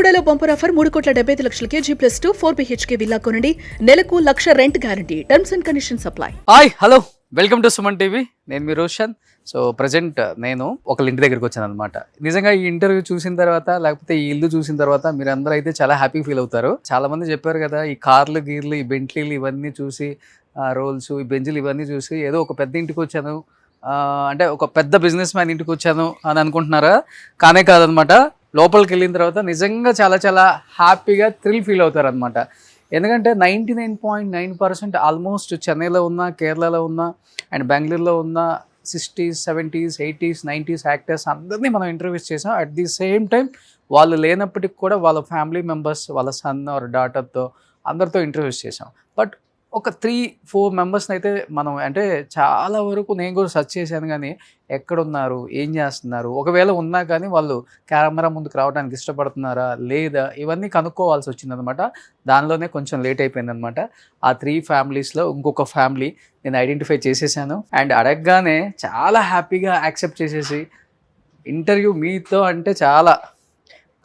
గూడలో bumper offer 3,75,00,000 G+2 4 BHK villa కొనండి. నెలకు 1,00,000 rent guarantee. Terms and conditions apply. Hi hello welcome to Suman TV. నేను మీ Roshan. So present నేను ఒకళ్ళ ఇంటి దగ్గరికి వచ్చాను అనమాట. నిజంగా ఈ ఇంటర్వ్యూ చూసిన తర్వాత లేకపోతే ఈ ఇల్లు చూసిన తర్వాత మీరు అందరూ అయితే చాలా హ్యాపీ ఫీల్ అవుతారు. చాలా మంది చెప్పారు కదా, ఈ కార్లు గీర్లు ఈ బెంట్లీలు ఇవన్నీ చూసి రోల్స్ ఈ బెంజులు ఇవన్నీ చూసి ఏదో ఒక పెద్ద ఇంటికి వచ్చాను, అంటే ఒక పెద్ద బిజినెస్ మ్యాన్ ఇంటికి వచ్చాను అని అనుకుంటున్నారా? కానే కాదనమాట. లోపలికి వెళ్ళిన తర్వాత నిజంగా చాలా చాలా హ్యాపీగా థ్రిల్ ఫీల్ అవుతారు అనమాట. ఎందుకంటే 99.9% ఆల్మోస్ట్ చెన్నైలో ఉన్న, కేరళలో ఉన్న అండ్ బెంగళూరులో ఉన్న 60s, 70s, 80s, 90s actors అందరినీ మనం ఇంటర్వ్యూస్ చేసాం. అట్ ది సేమ్ టైం వాళ్ళు లేనప్పటికి కూడా వాళ్ళ ఫ్యామిలీ మెంబర్స్, వాళ్ళ సన్ ఆర్ డాటర్తో అందరితో ఇంటర్వ్యూస్ చేసాం. బట్ ఒక 3-4 మెంబర్స్ని అయితే మనం, అంటే చాలా వరకు నేను కూడా సెర్చ్ చేశాను కానీ ఎక్కడున్నారు, ఏం చేస్తున్నారు, ఒకవేళ ఉన్నా కానీ వాళ్ళు కెమెరా ముందుకు రావడానికి ఇష్టపడుతున్నారా లేదా, ఇవన్నీ కనుక్కోవాల్సి వచ్చిందనమాట. దానిలోనే కొంచెం లేట్ అయిపోయిందనమాట. ఆ 3 ఫ్యామిలీస్లో ఇంకొక ఫ్యామిలీ నేను ఐడెంటిఫై చేసేసాను. అండ్ అడగగానే చాలా హ్యాపీగా యాక్సెప్ట్ చేసేసి, ఇంటర్వ్యూ మీతో అంటే చాలా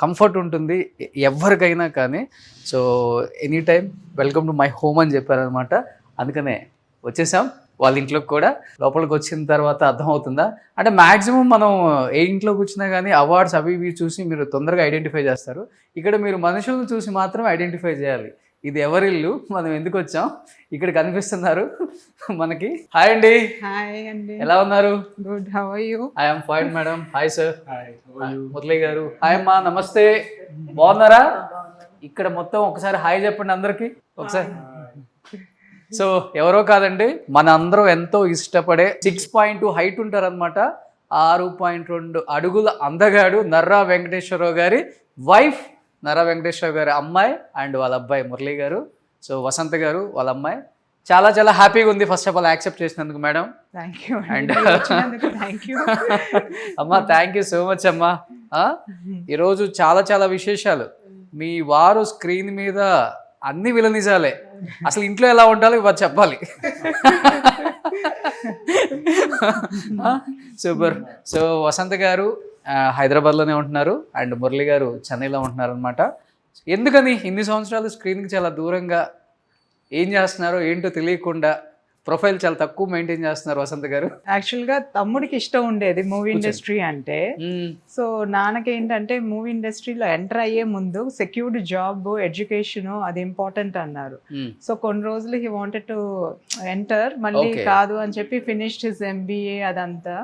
కంఫర్ట్ ఉంటుంది ఎవరికైనా కానీ. So any time welcome to my home అని చెప్పారనమాట. అందుకనే వచ్చేసాం వాళ్ళ ఇంట్లోకి కూడా. లోపలికి వచ్చిన తర్వాత అర్థమవుతుందా, అంటే మ్యాక్సిమం మనం ఏ ఇంట్లోకి వచ్చినా కానీ అవార్డ్స్ అవి ఇవి చూసి మీరు తొందరగా ఐడెంటిఫై చేస్తారు. ఇక్కడ మీరు మనుషులను చూసి మాత్రం ఐడెంటిఫై చేయాలి. ఇది ఎవరిల్లు, మనం ఎందుకు వచ్చాం, ఇక్కడ కనిపిస్తున్నారు మనకి. హాయ్ అండి. హాయ్ అండి. ఎలా ఉన్నారు? Good, how are you? I am fine madam. Hi sir. Murali garu. Hi అమ్మా, నమస్తే. బాగున్నారా? ఇక్కడ మొత్తం ఒకసారి హాయ్ చెప్పండి అందరికి ఒకసారి. సో ఎవరో కాదండి, మన అందరూ ఎంతో ఇష్టపడే 6.2 హైట్ ఉంటారనమాట, 6.2 అడుగుల అందగాడు నర్రా వెంకటేశ్వరరావు గారి వైఫ్, నర్రా వెంకటేశ్వరరావు గారి అమ్మాయి అండ్ వాళ్ళ అబ్బాయి మురళి గారు. సో వసంత గారు వాళ్ళ అమ్మాయి. చాలా చాలా హ్యాపీగా ఉంది ఫస్ట్ ఆఫ్ ఆల్ యాక్సెప్ట్ చేసినందుకు మేడం. థాంక్యూ అండ్ థాంక్యూ అమ్మా, థ్యాంక్ యూ సో మచ్ అమ్మా. ఈరోజు చాలా చాలా విశేషాలు. మీ వారు స్క్రీన్ మీద అన్ని విలనిజాలే, అసలు ఇంట్లో ఎలా ఉండాలో ఇవాళ చెప్పాలి. సూపర్. సో వసంత గారు హైదరాబాద్లోనే ఉంటున్నారు అండ్ మురళి గారు చెన్నైలో ఉంటున్నారు అనమాట. ఎందుకని ఇన్ని సంవత్సరాలు స్క్రీన్కి చాలా దూరంగా ఏం చేస్తున్నారో ఏంటో తెలియకుండా ప్రొఫైల్ చాలా తక్కువ మెయింటైన్ చేస్తున్నారు వసంత గారు? యాక్చువల్గా తమ్ముడికి ఇష్టం ఉండేది మూవీ ఇండస్ట్రీ అంటే. సో నాన్నకి ఏంటంటే మూవీ ఇండస్ట్రీలో ఎంటర్ అయ్యే ముందు సెక్యూర్డ్ జాబ్, ఎడ్యుకేషన్ అది ఇంపార్టెంట్ అన్నారు. సో కొన్ని రోజులు హీ వాంటెడ్ టు ఎంటర్, మళ్ళీ కాదు అని చెప్పి ఫినిష్డ్ హిస్ MBA అదంతా.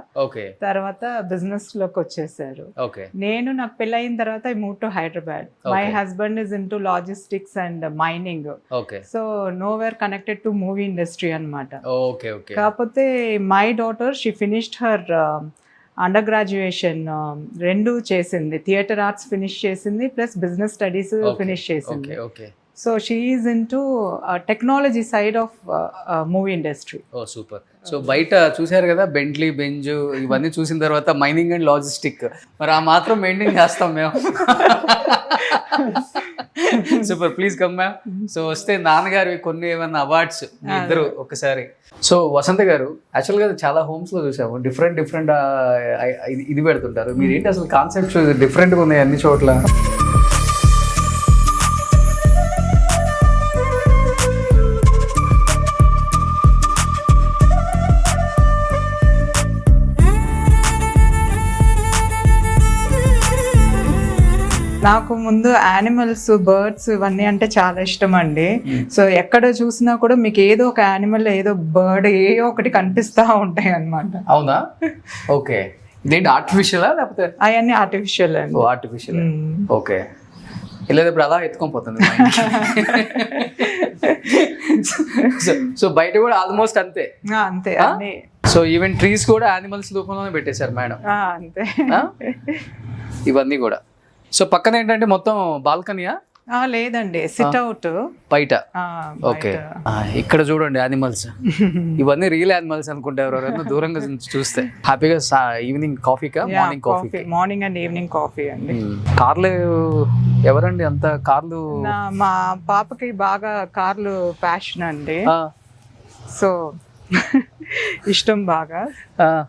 తర్వాత బిజినెస్ లోకి వచ్చేసారు. నేను నాకు పెళ్ళయిన తర్వాత I move to Hyderabad. My husband is in to logistics and mining. So nowhere connected to movie industry అన్నమాట. కాకపోతే my daughter she finished her under graduation, 2 చేసింది. థియేటర్ ఆర్ట్స్ ఫినిష్ చేసింది ప్లస్ బిజినెస్ స్టడీస్ ఫినిష్ చేసింది. So she is into technology side of movie industry. Oh super. So బయట చూసారు కదా Bentley, Benz ఇవన్నీ చూసిన తర్వాత మైనింగ్ అండ్ లాజిస్టిక్, మరి ఆ మాత్రం మెయింటైన్ చేస్తాం మేము. Super, please come ma'am. So వస్తే నాన్నగారు కొన్ని ఏమన్నా అవార్డ్స్ ఇద్దరు ఒకసారి. సో వసంత గారు, యాక్చువల్గా చాలా హోమ్స్ లో చూసాము డిఫరెంట్ ఇది పెడుతుంటారు. మీరు ఏంటి అసలు కాన్సెప్ట్స్ డిఫరెంట్గా ఉన్నాయి అన్ని చోట్ల? నాకు ముందు యానిమల్స్, బర్డ్స్ ఇవన్నీ అంటే చాలా ఇష్టం అండి. సో ఎక్కడ చూసినా కూడా మీకు ఏదో ఒక యానిమల్, ఏదో బర్డ్, ఏదో ఒకటి కనిపిస్తా ఉంటాయి అన్నమాట. అవునా? ఓకే. ఇదేంటి ఆర్టిఫిషియలా లేకపోతే? అవన్నీ ఆర్టిఫిషియల్ అండి. ఆర్టిఫిషియల్. ఓకే. వెళ్ళేటప్పుడు అలా ఎత్తుకొని పోతుంది. సో బయట కూడా ఆల్మోస్ట్ అంతే. అంతే. సో ఈవెన్ ట్రీస్ కూడా యానిమల్స్ రూపంలోనే పెట్టేశారు మేడం. అంతే. ఇవన్నీ కూడా. సో పక్కన ఏంటంటే మొత్తం బాల్కనీయా? లేదండి, సిట్ అవుట్ బయట. ఓకే. ఇక్కడ చూడండి యానిమల్స్, ఇవన్నీ రియల్ యానిమల్స్ అనుకుంటే ఎవరైనా దూరంగా చూస్తే. హ్యాపీగా ఈవినింగ్ కాఫీకా? Morning coffee. Morning and evening coffee అండి. కార్లు ఎవరండి అంత కార్లు? మా పాపకి బాగా కార్లు ప్యాషన్ అండి. సో ఇష్టం బాగా.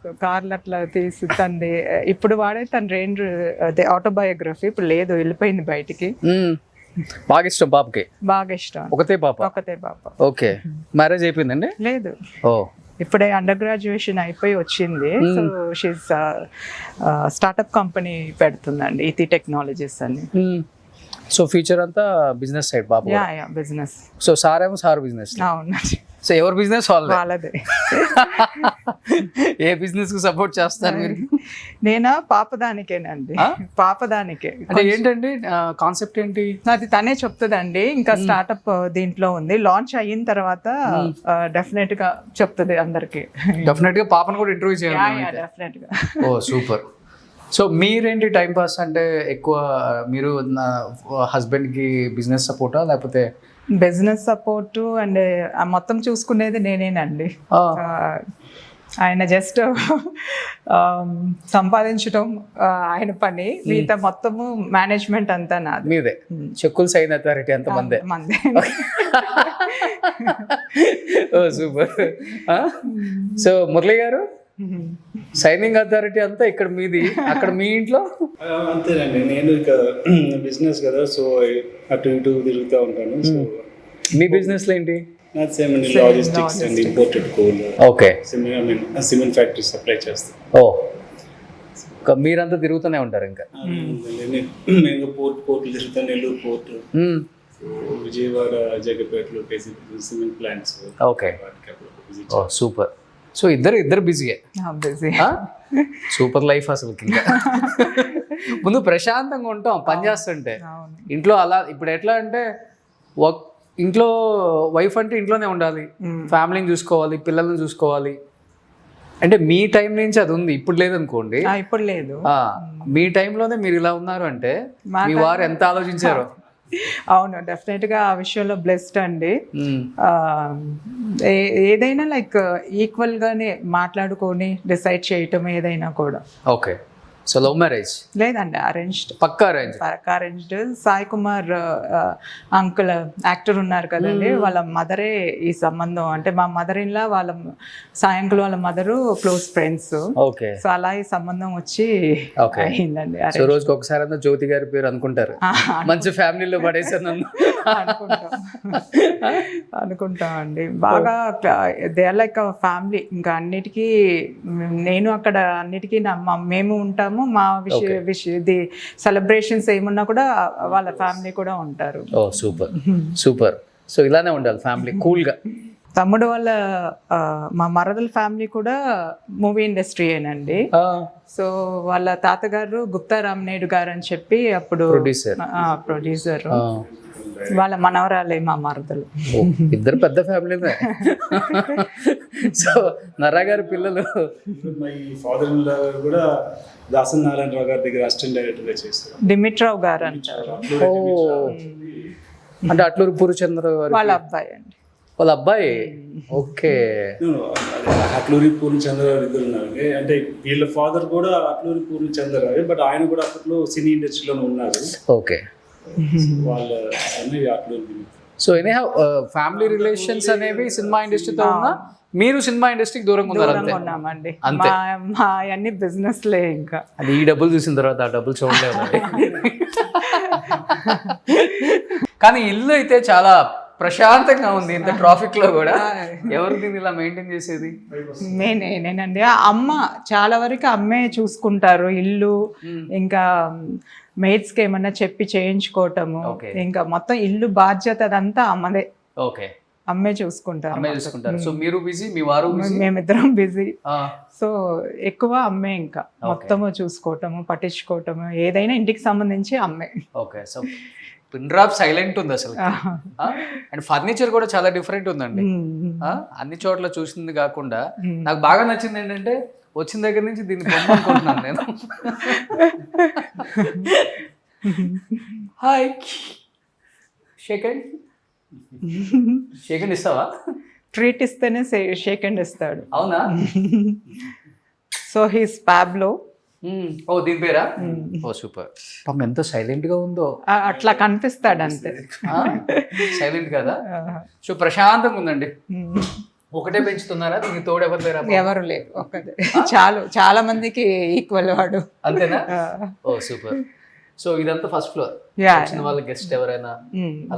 సో కార్లు అట్లా తీసి తనది ఇప్పుడు వాడే తన రేంజ్ అదే ఆటోబయోగ్రఫీ ఇప్పుడు లేదు, వెళ్ళిపోయింది బయటికి. బాగా ఇష్టం పాపకి. బాగా ఇష్టం. ఒకతే పాప. ఒకతే పాప. ఓకే, మ్యారేజ్ అయిపోయిందండి? లేదు, ఓ ఇప్పుడే అండర్ గ్రాడ్యుయేషన్ అయిపోయి వచ్చింది. సో షీస్ స్టార్ట్అప్ కంపెనీ పెడుతుందండి, ఇతి టెక్నాలజీస్ అని. సో ఫ్యూచర్ అంతా బిజినెస్ సైడ్ పాప. Yeah business. So sir business. అవును, సో ఎవరి బిజినెస్ వాళ్ళదే. ఏ బిజినెస్ కు సపోర్ట్ చేస్తారు మీరు? నేనా పాపదానికేనండి, పాపదానికే. అంటే ఏంటండి కాన్సెప్ట్ ఏంటి? అది తనే చెప్తుందండి. ఇంకా స్టార్ట్అప్ దీంట్లో ఉంది, లాంచ్ అయిన తర్వాత డెఫినెట్ గా చెప్తుంది అందరికి. డెఫినెట్ గా పాపను కూడా ఇంటర్వ్యూ చేయాలి. డెఫినెట్ గా. ఓ సూపర్. సో మీరేంటి టైం పాస్ అంటే ఎక్కువ మీరు హస్బెండ్ కి బిజినెస్ సపోర్టా లేకపోతే? బిజినెస్ సపోర్ట్ అండ్ మొత్తం చూసుకునేది నేనేనండి. ఆయన జస్ట్ సంపాదించడం ఆయన పని, మిగతా మొత్తము మేనేజ్మెంట్ అంతా నాది. మీదే. చెక్కులు సైన్ అథారిటీ ఎంత మందే? మందే. ఓ సూపర్. సో మురళి గారు, సైనింగ్ అథారిటీ అంతా ఇక్కడ మీది, అక్కడ మీ ఇంట్లో? అంతేనండి, నేను ఇక బిజినెస్ కదా, సో అటు ఇటు తిరుగుతూ ఉంటాను. సో మీ బిజినెస్ లో ఏంటి? నాది సేమ్ అండి, logistics and imported coal. Okay, cement factory supply చేస్తాం. ఓ మీరంతా తిరుగుతూనే ఉంటారు ఇంకా? నేను పోర్ట్లు తిరుగుతాను, నెల్లూరు పోర్ట్, విజయవాడ, జగపేటలో సిమెంట్ ప్లాంట్స్. ఓకే, ఓ సూపర్. సో ఇద్దరు బిజీయే. సూపర్ లైఫ్ అసలు. ఇంకా ముందు ప్రశాంతంగా ఉంటాం పని చేస్తుంటే. ఇంట్లో అలా ఇప్పుడు ఎట్లా అంటే ఇంట్లో వైఫ్ అంటే ఇంట్లోనే ఉండాలి, ఫ్యామిలీని చూసుకోవాలి, పిల్లల్ని చూసుకోవాలి. అంటే మీ టైం నుంచి అది ఉంది, ఇప్పుడు లేదనుకోండి. ఇప్పుడు లేదు. మీ టైంలోనే మీరు ఇలా ఉన్నారు అంటే మీ వారు ఎంత ఆలోచించారో. అవును, డెఫినెట్ గా ఆ విషయంలో బ్లెస్డ్ అండి. ఏదైనా లైక్ ఈక్వల్ గానే మాట్లాడుకొని డిసైడ్ చేయటం ఏదైనా కూడా. ఓకే, సో లవ్ మ్యారేజ్ లేదండి, అరేంజ్డ్. పక్కా arranged. Sai Kumar uncle actor ఉన్నారు కదండి, వాళ్ళ మదరే ఈ సంబంధం. అంటే మా మదర్ ఇన్ లా వాళ్ళ సాయి అంకుల్ వాళ్ళ mother close friends. Okay, so అలా ఈ సంబంధం వచ్చి అయిందండి. సో రోజుకి ఒకసారి అంతా జ్యోతి గారి పేరు అనుకుంటారు, మంచి ఫ్యామిలీలో పడేసాను అనుకుంటాం అండి. బాగా దే ఆర్ లైక్ ఫ్యామిలీ. ఇంకా అన్నిటికీ నేను అక్కడ అన్నిటికీ మేము ఉంటాము. మా ఇది సెలబ్రేషన్స్ ఏమున్నా కూడా వాళ్ళ ఫ్యామిలీ కూడా ఉంటారు. ఓ సూపర్ సూపర్. సో ఇలానే ఉండాలి ఫ్యామిలీ, కూల్ గా. తమ్ముడు వాళ్ళ మా మరదల ఫ్యామిలీ కూడా మూవీ ఇండస్ట్రీయేనండి. సో వాళ్ళ తాతగారు గుప్తా రామనాయుడు గారు అని చెప్పి అప్పుడు ప్రొడ్యూసర్. వాళ్ళ మనవరాలే మా మరదలు. ఇద్దరు పెద్ద ఫ్యామిలీ. సో నర్రా గారి పిల్లలు. మై ఫాదర్ ఇన్ లా కూడా దాసన్ నారాయణరావు గారి దగ్గర అసిస్టెంట్ డైరెక్టర్ గా చేస్తారు. డిమిట్రావ్ గారు అంటారు. అంటే అట్లూరి పూర్ణచంద్ర గారు వాళ్ళ అబ్బాయి అండి. వాళ్ళ అబ్బాయి. ఓకే, అట్లూరి పూర్ణచంద్ర గారు ఇద్దరు ఉన్నారు. అంటే వీళ్ళ ఫాదర్ కూడా అట్లూరి పూర్ణచంద్ర గారు, బట్ ఆయన కూడా అప్పట్లో సినీ ఇండస్ట్రీలోనే ఉన్నారు. ఓకే, వాళ్ళ Atluri. So anyhow family relations అనేవి సినిమా ఇండస్ట్రీతో ఉన్నా మీరు సినిమా ఇండస్ట్రీకి దూరంగా ఉన్నామండి. మా అన్ని బిజినెస్ లే. ఇంకా అది ఈ డబ్బులు చూసిన తర్వాత ఆ డబ్బులు చూడలేదు. కానీ ఇల్లు అయితే చాలా ప్రశాంతంగా ఉంది, ఇంత ట్రాఫిక్ లో కూడా. ఎవరు దీన్ని ఇలా మెయింటైన్ చేసేది? నేనండి. అమ్మ చాలా వరకు అమ్మే చూసుకుంటారు ఇల్లు. ఇంకా మేట్స్ కి ఏమన్నా చెప్పి చేయించుకోవటము, ఇంకా మొత్తం ఇల్లు బాధ్యత అదంతా అమ్మదే. ఓకే, అమ్మే చూసుకుంటారు. సో మీరు బిజీ, మీ వారు మేమిద్దరం బిజీ. సో ఎక్కువ అమ్మే, ఇంకా మొత్తము చూసుకోవటము, పట్టించుకోవటము, ఏదైనా ఇంటికి సంబంధించి అమ్మే. Okay, so pin drop silent ఉంది అసలు. అండ్ ఫర్నిచర్ కూడా చాలా డిఫరెంట్ ఉందండి. అన్ని చోట్ల చూసింది కాకుండా నాకు బాగా నచ్చింది ఏంటంటే వచ్చిన దగ్గర నుంచి దీన్ని బొమ్మ అనుకుంటున్నాను నేను. హాయ్, షేక్ హ్యాండ్ ఇస్తావా? ట్రీట్ ఇస్తేనే షేక్ హ్యాండ్ ఇస్తాడు. అవునా? So he's Pablo. ఓ దీని పేరా? ఓ సూపర్. పాపం ఎంత సైలెంట్ గా ఉందో. అట్లా కనిపిస్తాడు అంతే. సైలెంట్ కదా. సో ప్రశాంతంగా ఉందండి. ఒకటే పెంచుతున్నారా? దీనికి తోడు ఎవరు లేరా? ఎవరు లేరు, ఒక్కదే చాలా మందికి ఈక్వల్ వాడు. అంతేనా? ఓ సూపర్. సో ఇదంతా ఫస్ట్ ఫ్లోర్. వచ్చిన వాళ్ళ గెస్ట్ ఎవరైనా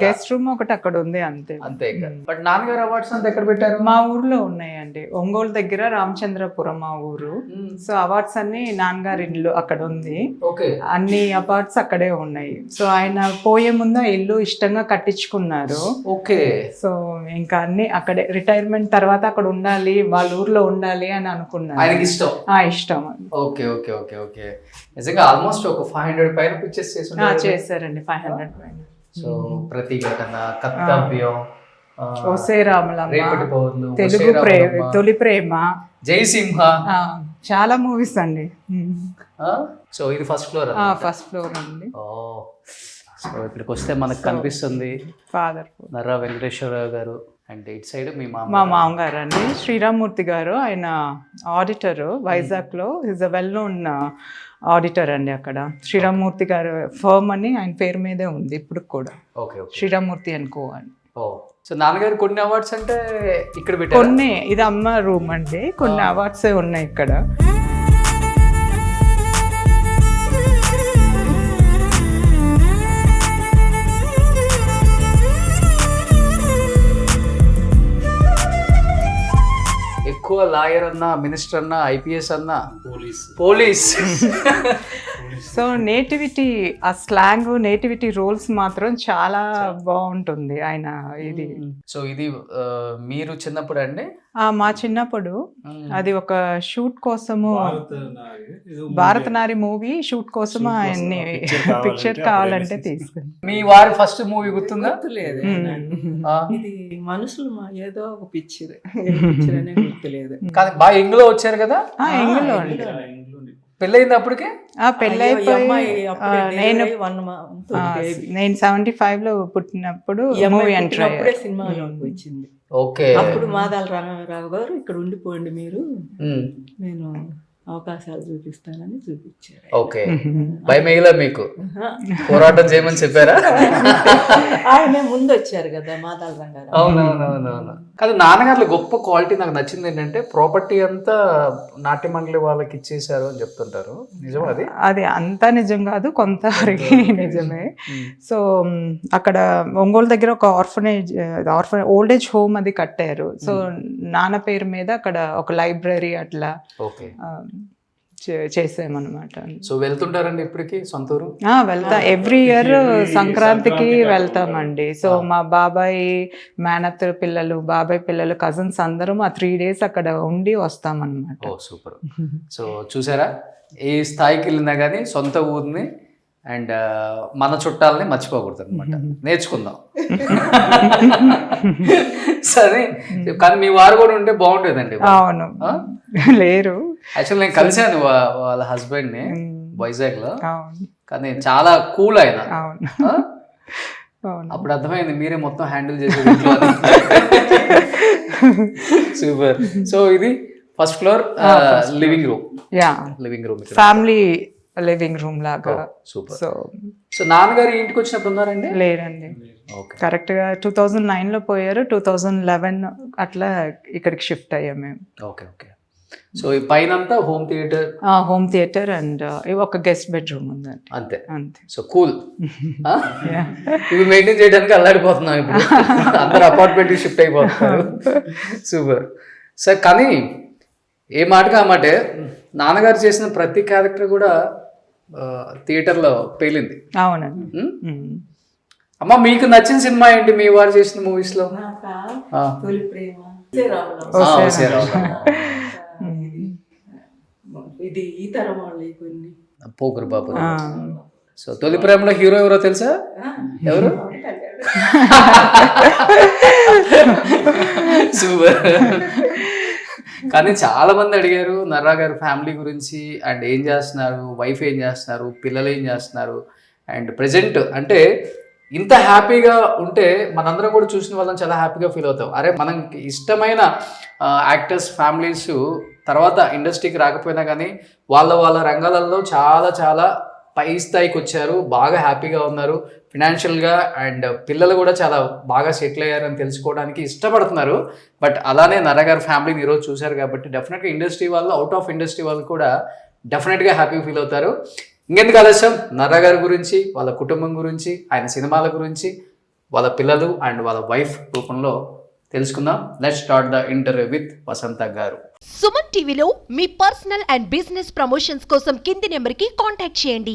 గెస్ట్ రూమ్ ఒకటి అక్కడ ఉంది అంతే. అంతే. బట్ నాన్నగారు అవార్డ్స్ అంతా ఎక్కడ పెట్టారు? మా ఊర్లో ఉన్నాయండి, ఒంగోలు దగ్గర రామచంద్రపురం మా ఊరు. సో అవార్డ్స్ అన్ని నాన్నగారి ఇల్లు అక్కడ ఉంది. ఓకే. అన్ని అవార్డ్స్ అక్కడే ఉన్నాయి. సో ఆయన పోయే ముందు ఆ ఇల్లు ఇష్టంగా కట్టించుకున్నారు. ఓకే. సో ఇంకా అన్ని అక్కడే, రిటైర్మెంట్ తర్వాత అక్కడ ఉండాలి, వాళ్ళ ఊర్లో ఉండాలి అని అనుకున్నారు. ఆయనకి ఇష్టం. ఇష్టం. Okay okay okay okay. నిజంగా ఆల్మోస్ట్ ఒక 500 పైన పిక్చర్స్ చేశారండి, 500 పైన. సో ప్రతిఘటన, కర్తవ్యం, ఓసే రాములమ్మ, రేపటి పౌర్లు, తెలుగు తొలి ప్రేమ, జయసింహ, చాలా మూవీస్ అండి. సో ఇది ఫస్ట్ ఫ్లోర్. ఫస్ట్ ఫ్లోర్ అండి. సో ఇక్కడికి వస్తే మనకు కనిపిస్తుంది ఫాదర్ నర్రా వెంకటేశ్వరరావు గారు. అండ్ ఇటు సైడ్ మీ మా మామగారు అండి, శ్రీరామ్మూర్తి గారు. ఆయన ఆడిటర్ వైజాగ్ లో, is a well known auditor అండి అక్కడ. శ్రీరామ్మూర్తి గారు ఫర్మ్ అని ఆయన పేరు మీదే ఉంది ఇప్పుడు కూడా, శ్రీరామ్మూర్తి అనుకో అని. సో నాన్నగారు కొన్ని అవార్డ్స్ అంటే ఇక్కడ పెట్టారు. కొన్ని, ఇది అమ్మ రూమ్ అండి, కొన్ని అవార్డ్స్ ఉన్నాయి ఇక్కడ. ఎక్కువ లాయర్ అన్నా, మినిస్టర్ అన్నా, ఐపీఎస్ అన్నా, పోలీస్. సో నేటివిటీ, ఆ స్లాంగ్, నేటివిటీ రోల్స్ మాత్రం చాలా బాగుంటుంది ఆయన ఇది. సో ఇది మీరు చిన్నప్పుడు అండి? మా చిన్నప్పుడు అది ఒక షూట్ కోసము, భారతనారి మూవీ షూట్ కోసం ఆయన్ని పిక్చర్ కావాలంటే తీసుకుని. మీ వారి ఫస్ట్ మూవీ గుర్తుందా? గుర్తులేదు. ఇది మనుషులు ఏదో ఒక పిక్చర్ అనే గుర్తులేదు. కానీ బాగా ఇంగ్లో వచ్చారు కదా? ఇంగ్లో పెళ్ళయింది అప్పటికే? పెళ్ళైపోయి నేను 75 లో పుట్టినప్పుడు మూవీ ఎంటర్ అప్పుడే సినిమాలోకి వచ్చింది. ఓకే. అప్పుడు మాదాల రామారావు గారు ఇక్కడ ఉండిపోండి మీరు, నేను అవకాశాలు చూపిస్తానని చూపించారు. ఓకే. భయం వేయలే మీకు? పోరాటం చేయమని చెప్పారా? ఆయనే ముందు వచ్చారు కదా మాదాల రంగారావు. అవునవునవునవును. కానీ నాన్నగారు గొప్ప క్వాలిటీ నాకు నచ్చింది ఏంటంటే, ప్రాపర్టీ అంతా నాట్య మండలి వాళ్ళకి ఇచ్చేసారు అని చెప్తుంటారు. నిజం అది? అది అంతా నిజం కాదు, కొంత నిజమే. సో అక్కడ ఒంగోలు దగ్గర ఒక ఆర్ఫనేజ్ ఓల్డ్ ఏజ్ హోమ్ అది కట్టారు. సో నాన్న పేరు మీద అక్కడ ఒక లైబ్రరీ అట్లా చేసామన్నమాట. సో వెళ్తుంటారండి ఇప్పటికి సొంతూరు? వెళ్తా, ఎవ్రీ ఇయర్ సంక్రాంతికి వెళ్తామండి. సో మా బాబాయ్ మేనత్ పిల్లలు, బాబాయ్ పిల్లలు, కజిన్స్ అందరం ఆ 3 days అక్కడ ఉండి వస్తామన్నమాట. ఓ సూపర్. సో చూసారా, ఏ స్థాయికి వెళ్ళినా కానీ సొంత ఊరిని అండ్ మన చుట్టాలని మర్చిపోకూడదు అనమాట. నేర్చుకుందాం. సరే. కానీ మీ వారు కూడా ఉంటే బాగుండేదండి. అవును, లేరు. యాక్చువల్ నేను కలిశాను వాళ్ళ హస్బెండ్ ని వైజాగ్ లో, కానీ చాలా కూల్ ఆయన. అప్పుడు అర్థమైంది మీరే మొత్తం హ్యాండిల్ చేసేది. సూపర్. సో ఇది first floor living room. Living room, family living room లాగా. సూపర్. సో నాన్నగారు ఇంటికి వచ్చినప్పుడు ఉన్నారండి? లేరండి, కరెక్ట్ గా 2009 లో పోయారు. 2011 అట్లా ఇక్కడికి షిఫ్ట్ అయ్యాం మేము. Okay okay. సో ఈ పైన అంతా హోమ్ థియేటర్ అండ్ ఒక గెస్ట్ బెడ్రూమ్ ఉందండి. అంతే అంతే. So cool. ఇవి మెయింటైన్ చేయడానికి అల్లాడిపోతున్నాం ఇప్పుడు. అందరు అపార్ట్మెంట్ షిఫ్ట్ అయిపోతున్నారు. Super sir. కానీ ఏ మాటగా ఆ మాటే, నాన్నగారు చేసిన ప్రతి క్యారెక్టర్ కూడా థియేటర్లో పేలింది. అవునండి. అమ్మ మీకు నచ్చిన సినిమా ఏంటి మీ వారు చేసిన మూవీస్ లో? తొలి ప్రేమ, ఇది ఈ తరం వాళ్ళే కొన్ని. పోకురు బాబు. సో తొలి ప్రేమలో హీరో ఎవరో తెలుసా? ఎవరు? సూపర్. కానీ చాలా మంది అడిగారు నర్రా గారు ఫ్యామిలీ గురించి, అండ్ ఏం చేస్తున్నారు, వైఫ్ ఏం చేస్తున్నారు, పిల్లలు ఏం చేస్తున్నారు, అండ్ ప్రజెంట్ అంటే ఇంత హ్యాపీగా ఉంటే మనందరం కూడా చూసిన వాళ్ళని చాలా హ్యాపీగా ఫీల్ అవుతాం. అరే మనకి ఇష్టమైన యాక్టర్స్ ఫ్యామిలీస్ తర్వాత ఇండస్ట్రీకి రాకపోయినా కానీ వాళ్ళ రంగాలలో చాలా చాలా పై స్థాయికి వచ్చారు, బాగా హ్యాపీగా ఉన్నారు ఫినాన్షియల్గా, అండ్ పిల్లలు కూడా చాలా బాగా సెటిల్ అయ్యారని తెలుసుకోవడానికి ఇష్టపడుతున్నారు. బట్ అలానే నర్రా గారి ఫ్యామిలీని ఈరోజు చూశారు కాబట్టి డెఫినెట్గా ఇండస్ట్రీ వాళ్ళు, అవుట్ ఆఫ్ ఇండస్ట్రీ వాళ్ళు కూడా డెఫినెట్గా హ్యాపీ ఫీల్ అవుతారు. ఇంకెందుకు ఆలస్యం, నర్రా గారి గురించి, వాళ్ళ కుటుంబం గురించి, ఆయన సినిమాల గురించి, వాళ్ళ పిల్లలు అండ్ వాళ్ళ వైఫ్ రూపంలో తెలుసుకుందాం. Let's start the interview with Vasantha garu. Suman టీవీలో మీ పర్సనల్ అండ్ బిజినెస్ ప్రమోషన్స్ కోసం కింది నెంబర్కి కాంటాక్ట్ చేయండి.